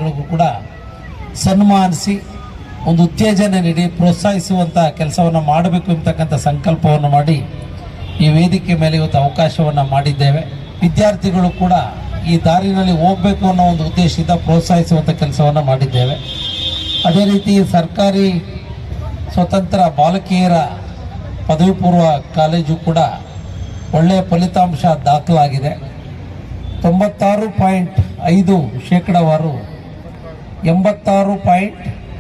ವಿದ್ಯಾರ್ಥಿಗಳಿಗೂ ಕೂಡ ಸನ್ಮಾನಿಸಿ ಒಂದು ಉತ್ತೇಜನ ನೀಡಿ ಪ್ರೋತ್ಸಾಹಿಸುವಂಥ ಕೆಲಸವನ್ನು ಮಾಡಬೇಕು ಎಂಬತಕ್ಕಂಥ ಸಂಕಲ್ಪವನ್ನು ಮಾಡಿ ಈ ವೇದಿಕೆ ಮೇಲೆ ಇವತ್ತು ಅವಕಾಶವನ್ನು ಮಾಡಿದ್ದೇವೆ. ವಿದ್ಯಾರ್ಥಿಗಳು ಕೂಡ ಈ ದಾರಿನಲ್ಲಿ ಹೋಗಬೇಕು ಅನ್ನೋ ಒಂದು ಉದ್ದೇಶದಿಂದ ಪ್ರೋತ್ಸಾಹಿಸುವಂಥ ಕೆಲಸವನ್ನು ಮಾಡಿದ್ದೇವೆ. ಅದೇ ರೀತಿ ಸರ್ಕಾರಿ ಸ್ವತಂತ್ರ ಬಾಲಕಿಯರ ಪದವಿ ಪೂರ್ವ ಕಾಲೇಜು ಕೂಡ ಒಳ್ಳೆಯ ಫಲಿತಾಂಶ ದಾಖಲಾಗಿದೆ. 96.5% 86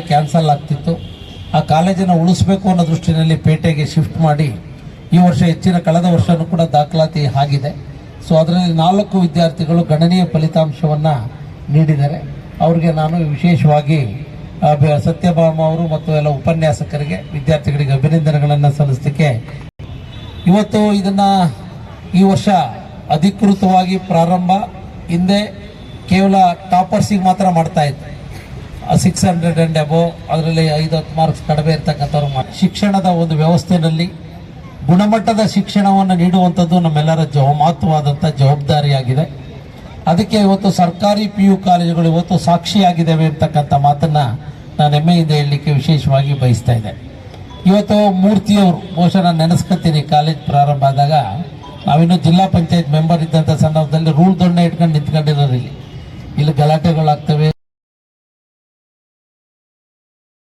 ಕ್ಯಾನ್ಸಲ್ ಆಗ್ತಿತ್ತು. ಆ ಕಾಲೇಜನ್ನು ಉಳಿಸಬೇಕು ಅನ್ನೋ ದೃಷ್ಟಿಯಲ್ಲಿ ಪೇಟೆಗೆ ಶಿಫ್ಟ್ ಮಾಡಿ ಈ ವರ್ಷ ಹೆಚ್ಚಿನ ಕಳೆದ ವರ್ಷವೂ ಕೂಡ ದಾಖಲಾತಿ ಆಗಿದೆ. ಸೊ ಅದರಲ್ಲಿ 4 ವಿದ್ಯಾರ್ಥಿಗಳು ಗಣನೀಯ ಫಲಿತಾಂಶವನ್ನು ನೀಡಿದ್ದಾರೆ. ಅವರಿಗೆ ನಾನು ವಿಶೇಷವಾಗಿ ಸತ್ಯಭಾಮ ಅವರು ಮತ್ತು ಎಲ್ಲ ಉಪನ್ಯಾಸಕರಿಗೆ ವಿದ್ಯಾರ್ಥಿಗಳಿಗೆ ಅಭಿನಂದನೆಗಳನ್ನು ಸಲ್ಲಿಸಲಿಕ್ಕೆ ಇವತ್ತು ಇದನ್ನು ಈ ವರ್ಷ ಅಧಿಕೃತವಾಗಿ ಪ್ರಾರಂಭ. ಹಿಂದೆ ಕೇವಲ ಟಾಪರ್ಸಿಗೆ ಮಾತ್ರ ಮಾಡ್ತಾ ಇತ್ತು. 600 and above, ಅದರಲ್ಲಿ 5-10 ಮಾರ್ಕ್ಸ್ ಕಡಿಮೆ ಇರ್ತಕ್ಕಂಥವ್ರು ಶಿಕ್ಷಣದ ಒಂದು ವ್ಯವಸ್ಥೆಯಲ್ಲಿ ಗುಣಮಟ್ಟದ ಶಿಕ್ಷಣವನ್ನು ನೀಡುವಂಥದ್ದು ನಮ್ಮೆಲ್ಲರ ಮಹತ್ವವಾದಂಥ ಜವಾಬ್ದಾರಿಯಾಗಿದೆ. ಅದಕ್ಕೆ ಇವತ್ತು ಸರ್ಕಾರಿ PU ಕಾಲೇಜುಗಳು ಇವತ್ತು ಸಾಕ್ಷಿಯಾಗಿದ್ದಾವೆ ಅಂತಕ್ಕಂಥ ಮಾತನ್ನು ನಾನು ಹೆಮ್ಮೆಯಿಂದ ಹೇಳಲಿಕ್ಕೆ ವಿಶೇಷವಾಗಿ ಬಯಸ್ತಾ ಇದ್ದೆ. ಇವತ್ತು ಮೂರ್ತಿಯವರು ಬಹುಶಃ ನಾನು ನೆನೆಸ್ಕೊತೀನಿ, ಕಾಲೇಜ್ ಪ್ರಾರಂಭ ಆದಾಗ ನಾವಿನ್ನೂ ಜಿಲ್ಲಾ ಪಂಚಾಯತ್ ಮೆಂಬರ್ ಇದ್ದಂಥ ಸಂದರ್ಭದಲ್ಲಿ ರೂಲ್ ದೊಣ್ಣೆ ಇಟ್ಕೊಂಡು ನಿಂತ್ಕೊಂಡಿರೋರು. ಇಲ್ಲಿ ಗಲಾಟೆಗಳಾಗ್ತವೆ.